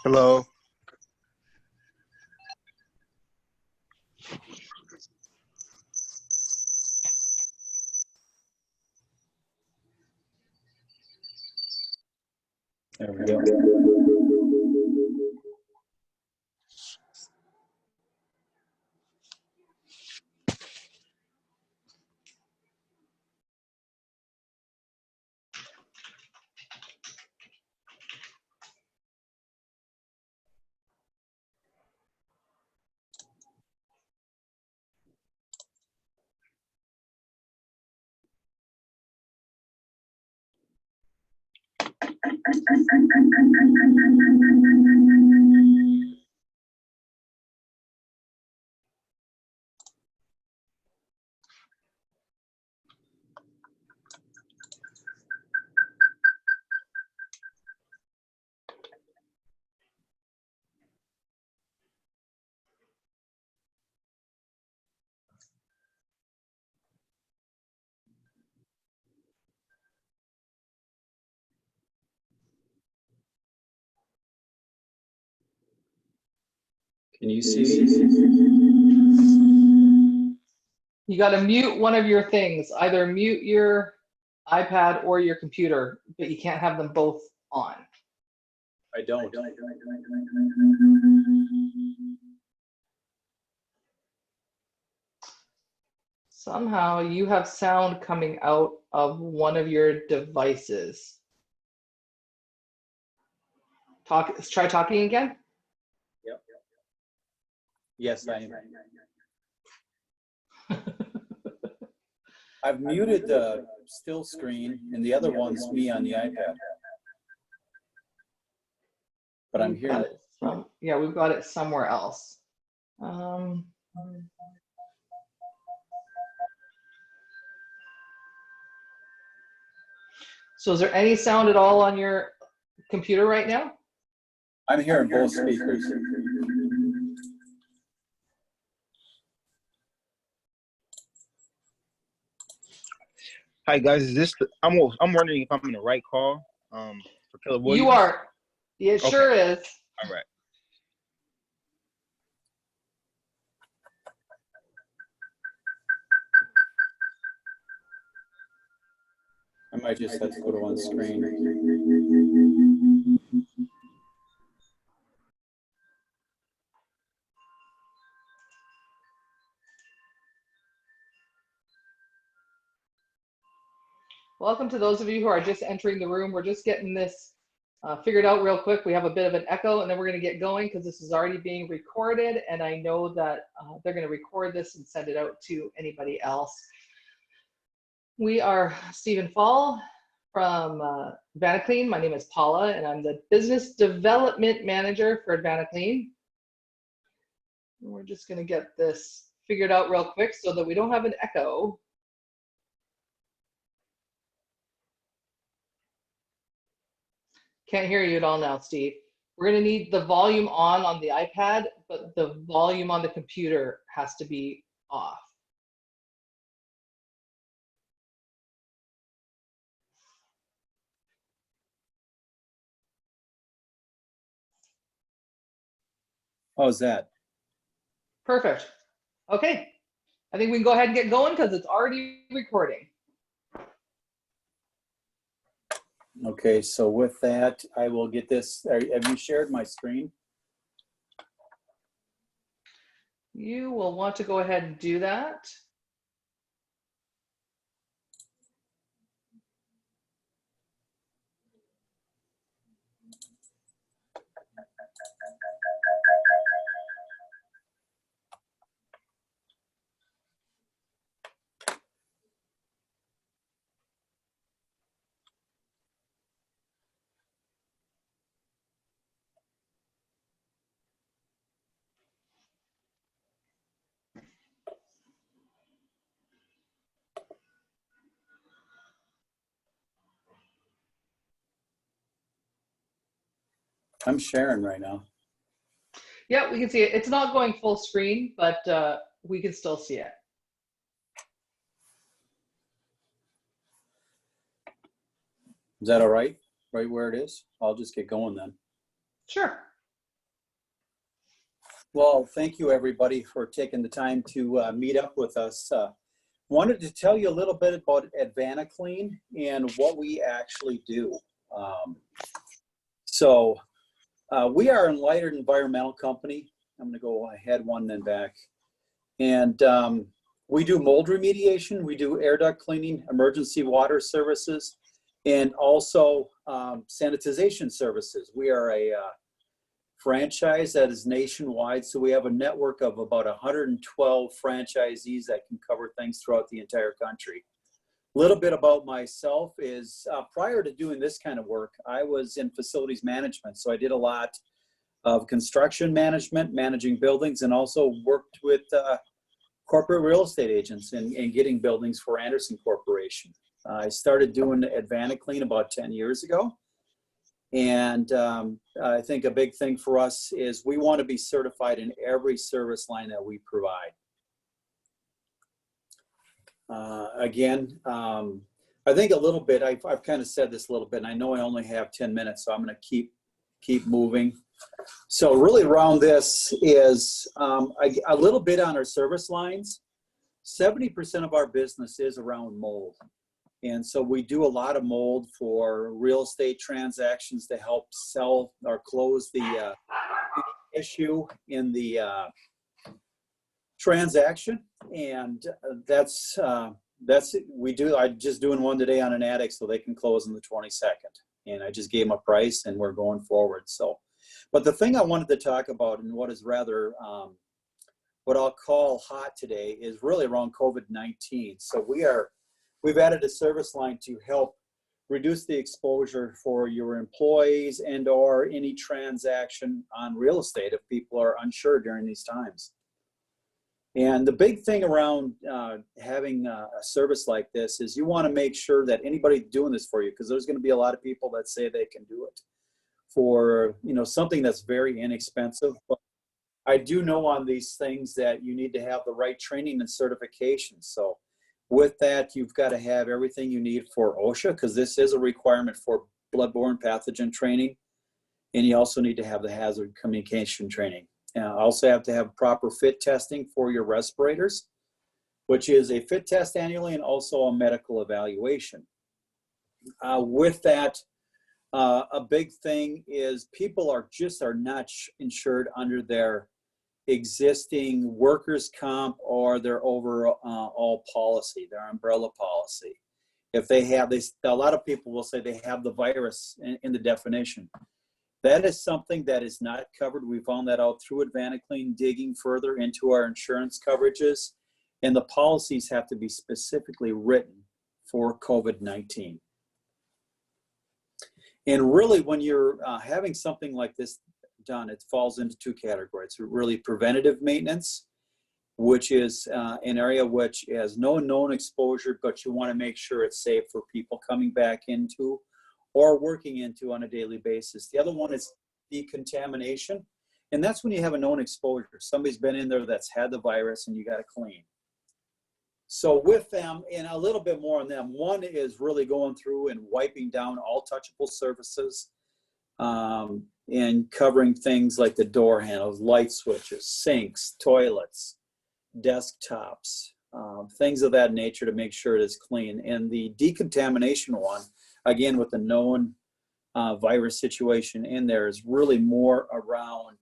Hello. There we go. Can you see? You got to mute one of your things, either mute your iPad or your computer, but you can't have them both on. I don't. Somehow you have sound coming out of one of your devices. Try talking again. Yep. Yes, I am. I've muted the still screen, and the other one's me on the iPad. But I'm here. Yeah, we've got it somewhere else. So is there any sound at all on your computer right now? I'm hearing both speakers. Hi guys, is this? I'm wondering if I'm in the right call. For Keller Williams. You are. Yeah, it sure is. All right. I might just have to put it on screen. Welcome to those of you who are just entering the room. We're just getting this figured out real quick. We have a bit of an echo, and then we're going to get going because this is already being recorded, and I know that they're going to record this and send it out to anybody else. We are Stephen Fall from AdvantaClean. My name is Paula, and I'm the Business Development Manager for AdvantaClean. We're just going to get this figured out real quick so that we don't have an echo. Can't hear you at all now, Steve. We're going to need the volume on the iPad, but the volume on the computer has to be off. How's that? Perfect. Okay. I think we can go ahead and get going because it's already recording. Okay, so with that, I will get this. Have you shared my screen? You will want to go ahead and do that. I'm sharing right now. Yeah, we can see it. It's not going full screen, but we can still see it. Is that all right? Right where it is? I'll just get going then. Sure. Well, thank you everybody for taking the time to meet up with us. Wanted to tell you a little bit about AdvantaClean and what we actually do. We are a lighted environmental company. I'm going to go ahead one then back. And we do mold remediation, we do air duct cleaning, emergency water services, and also sanitization services. We are a franchise that is nationwide, so we have a network of about 112 franchisees that can cover things throughout the entire country. A little bit about myself is prior to doing this kind of work, I was in facilities management, so I did a lot of construction management, managing buildings, and also worked with corporate real estate agents and getting buildings for Anderson Corporation. I started doing AdvantaClean about 10 years ago. And I think a big thing for us is we want to be certified in every service line that we provide. I think a little bit, I've kind of said this a little bit, and I know I only have 10 minutes, so I'm going to keep moving. So really around this is a little bit on our service lines. 70% of our business is around mold. And so we do a lot of mold for real estate transactions to help sell or close the issue in the transaction. And that's we do. I'm just doing one today on an attic so they can close on the 22nd. And I just gave them a price and we're going forward. So, but the thing I wanted to talk about and what is rather what I'll call hot today is really around COVID-19. So we've added a service line to help reduce the exposure for your employees and or any transaction on real estate if people are unsure during these times. And the big thing around having a service like this is you want to make sure that anybody doing this for you, because there's going to be a lot of people that say they can do it for something that's very inexpensive. But I do know on these things that you need to have the right training and certification. So with that, you've got to have everything you need for OSHA, because this is a requirement for bloodborne pathogen training. And you also need to have the hazard communication training. Also have to have proper fit testing for your respirators, which is a fit test annually and also a medical evaluation. With that, a big thing is people are not insured under their existing workers' comp or their overall policy, their umbrella policy. If they have a lot of people will say they have the virus in the definition. That is something that is not covered. We found that out through AdvantaClean, digging further into our insurance coverages, and the policies have to be specifically written for COVID-19. And really, when you're having something like this done, it falls into two categories. Really preventative maintenance, which is an area which has no known exposure, but you want to make sure it's safe for people coming back into or working into on a daily basis. The other one is decontamination, and that's when you have a known exposure. Somebody's been in there that's had the virus and you got to clean. So with them, and a little bit more on them, one is really going through and wiping down all touchable surfaces, and covering things like the door handles, light switches, sinks, toilets, desktops, things of that nature to make sure it is clean. And the decontamination one, again, with the known virus situation in there, is really more around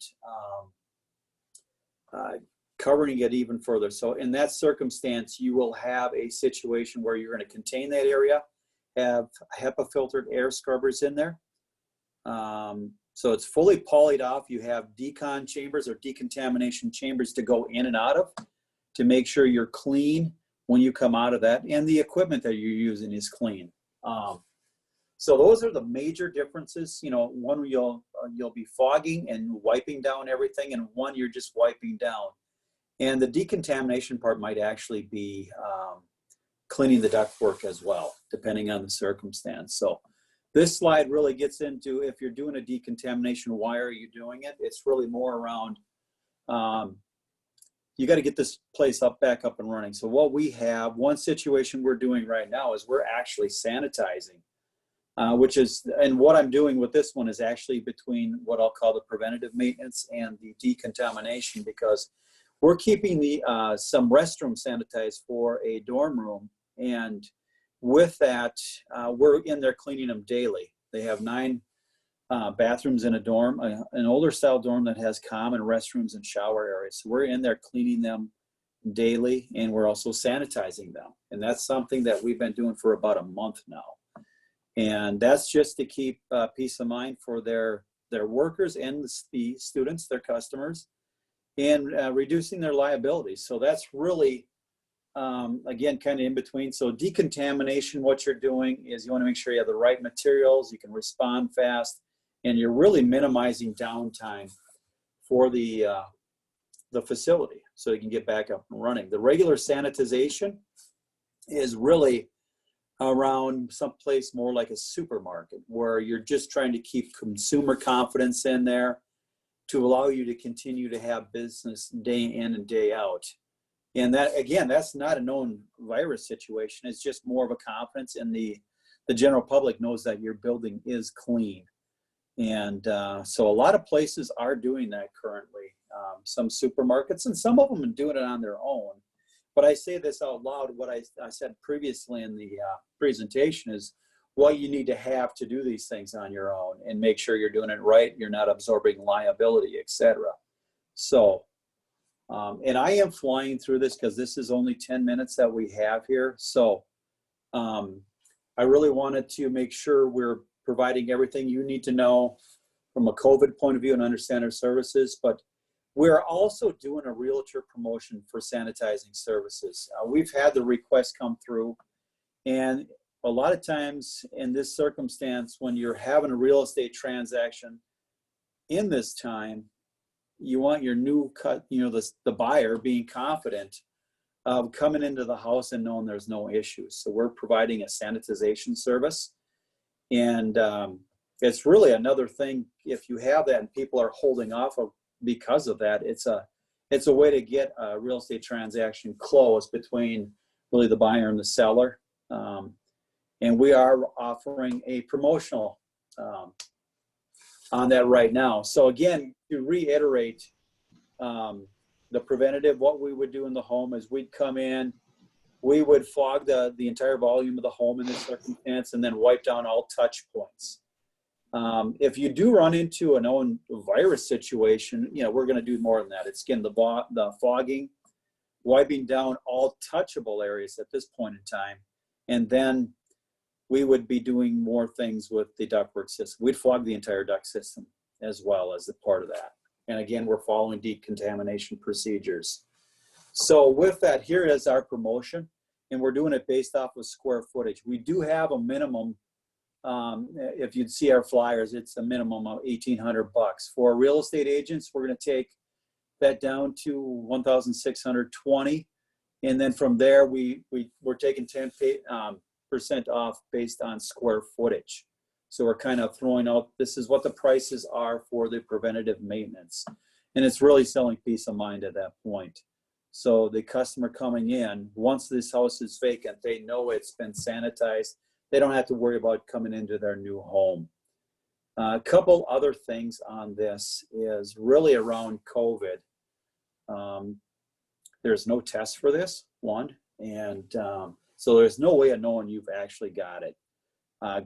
covering it even further. So in that circumstance, you will have a situation where you're going to contain that area, have HEPA filtered air scrubbers in there. So it's fully polyed off. You have decon chambers or decontamination chambers to go in and out of to make sure you're clean when you come out of that, and the equipment that you're using is clean. So those are the major differences. One you'll be fogging and wiping down everything, and one you're just wiping down. And the decontamination part might actually be cleaning the ductwork as well, depending on the circumstance. So this slide really gets into, if you're doing a decontamination, why are you doing it? It's really more around, you got to get this place back up and running. So what we have, one situation we're doing right now is we're actually sanitizing which is, and what I'm doing with this one is actually between what I'll call the preventative maintenance and the decontamination, because we're keeping the some restroom sanitized for a dorm room, and with that, we're in there cleaning them daily. They have 9 bathrooms in a dorm, an older style dorm that has common restrooms and shower areas. So we're in there cleaning them daily, and we're also sanitizing them. And that's something that we've been doing for about a month now. And that's just to keep peace of mind for their workers and the students, their customers, and reducing their liabilities. So that's really, again, kind of in between. So decontamination, what you're doing is you want to make sure you have the right materials, you can respond fast, and you're really minimizing downtime for the facility so you can get back up and running. The regular sanitization is really around someplace more like a supermarket, where you're just trying to keep consumer confidence in there to allow you to continue to have business day in and day out. And that, again, that's not a known virus situation. It's just more of a confidence in the general public knows that your building is clean. And so a lot of places are doing that currently. Some supermarkets, and some of them are doing it on their own. But I say this out loud, what I said previously in the presentation is what you need to have to do these things on your own and make sure you're doing it right, you're not absorbing liability, etc. So, and I am flying through this because this is only 10 minutes that we have here. So I really wanted to make sure we're providing everything you need to know from a COVID point of view and understand our services, but we're also doing a realtor promotion for sanitizing services. We've had the request come through, and a lot of times in this circumstance, when you're having a real estate transaction in this time, you want your new cut, the buyer being confident of coming into the house and knowing there's no issues. So we're providing a sanitization service, and it's really another thing. If you have that and people are holding off because of that, it's a way to get a real estate transaction closed between really the buyer and the seller. And we are offering a promotional on that right now. So again, to reiterate, the preventative, what we would do in the home is we'd come in, we would fog the entire volume of the home in this circumstance, and then wipe down all touch points. If you do run into a known virus situation, we're going to do more than that. It's again the fogging, wiping down all touchable areas at this point in time, and then we would be doing more things with the ductwork system. We'd fog the entire duct system as well as a part of that. And again, we're following decontamination procedures. So with that, here is our promotion, and we're doing it based off of square footage. We do have a minimum. If you'd see our flyers, it's a minimum of $1,800. For real estate agents, we're going to take that down to $1,620, and then from there we're taking 10% off based on square footage. So we're kind of throwing out, this is what the prices are for the preventative maintenance, and it's really selling peace of mind at that point. So the customer coming in, once this house is vacant, they know it's been sanitized. They don't have to worry about coming into their new home. A couple other things on this is really around COVID. There's no test for this, one, and so there's no way of knowing you've actually got it,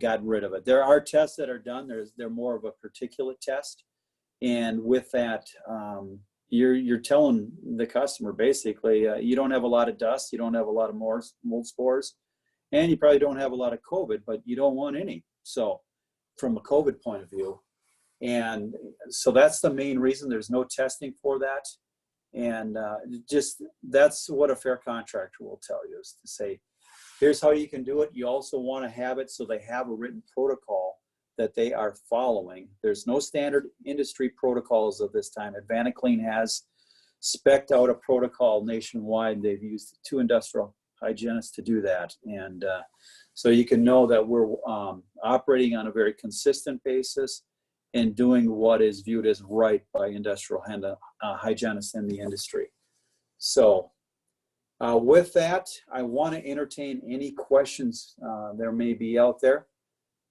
gotten rid of it. There are tests that are done. They're more of a particulate test, and with that, you're telling the customer basically you don't have a lot of dust, you don't have a lot of mold spores, and you probably don't have a lot of COVID, but you don't want any. So from a COVID point of view, and so that's the main reason there's no testing for that. And just that's what a fair contractor will tell you, is to say, here's how you can do it. You also want to have it so they have a written protocol that they are following. There's no standard industry protocols of this time. AdvantaClean has spec'd out a protocol nationwide. They've used 2 industrial hygienists to do that. And so you can know that we're operating on a very consistent basis and doing what is viewed as right by industrial hygienists in the industry. So with that, I want to entertain any questions there may be out there.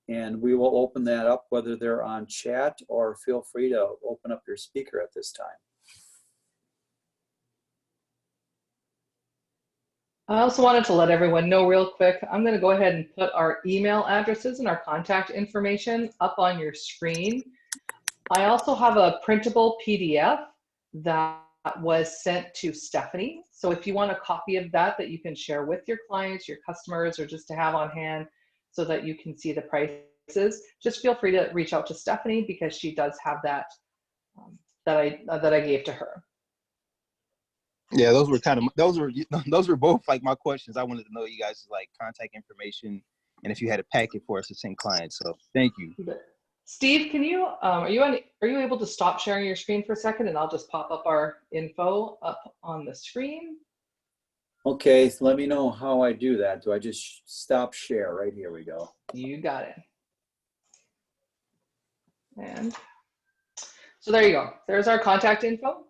And we will open that up, whether they're on chat or feel free to open up your speaker at this time. I also wanted to let everyone know real quick, I'm going to go ahead and put our email addresses and our contact information up on your screen. I also have a printable PDF that was sent to Stephanie. So if you want a copy of that you can share with your clients, your customers, or just to have on hand so that you can see the prices, just feel free to reach out to Stephanie because she does have that that I gave to her. Yeah, those were both like my questions. I wanted to know you guys' like contact information and if you had a packet for us to send clients. So thank you. Steve, can you are you able to stop sharing your screen for a second, and I'll just pop up our info up on the screen? Okay, so let me know how I do that. Do I just stop share? Right, here we go. You got it. And so there you go. There's our contact info.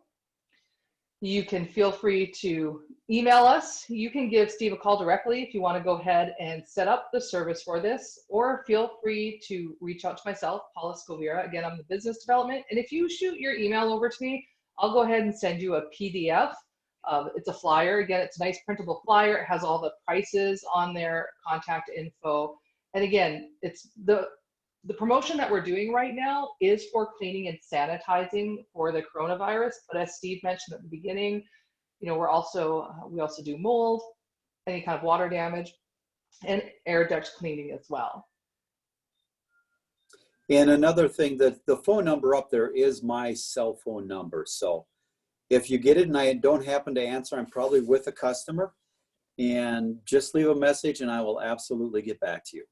You can feel free to email us. You can give Steve a call directly if you want to go ahead and set up the service for this, or feel free to reach out to myself, Paula Skoviera. Again, I'm the business development. And if you shoot your email over to me, I'll go ahead and send you a PDF. It's a flyer. Again, it's a nice printable flyer. It has all the prices on there, contact info. And again, it's the promotion that we're doing right now is for cleaning and sanitizing for the coronavirus. But as Steve mentioned at the beginning, you know, we also do mold, any kind of water damage, and air duct cleaning as well. And another thing, that the phone number up there is my cell phone number. So if you get it and I don't happen to answer, I'm probably with a customer, and just leave a message and I will absolutely get back to you.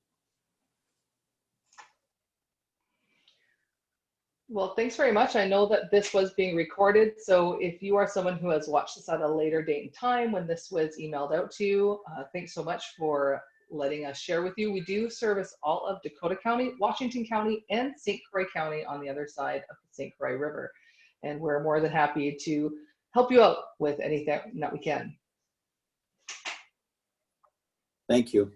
Well, thanks very much. I know that this was being recorded, so if you are someone who has watched this at a later date and time when this was emailed out to you, thanks so much for letting us share with you. We do service all of Dakota County, Washington County, and St. Croix County on the other side of the St. Croix River. And we're more than happy to help you out with anything that we can. Thank you.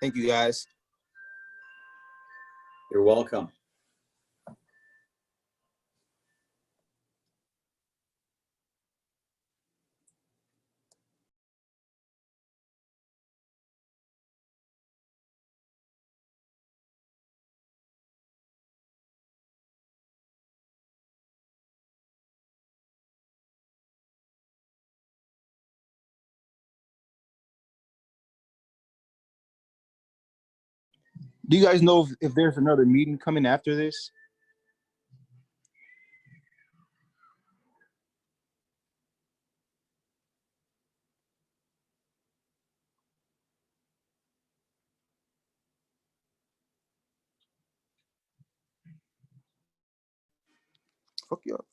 Thank you, guys. You're welcome. Do you guys know if there's another meeting coming after this? Fuck you up.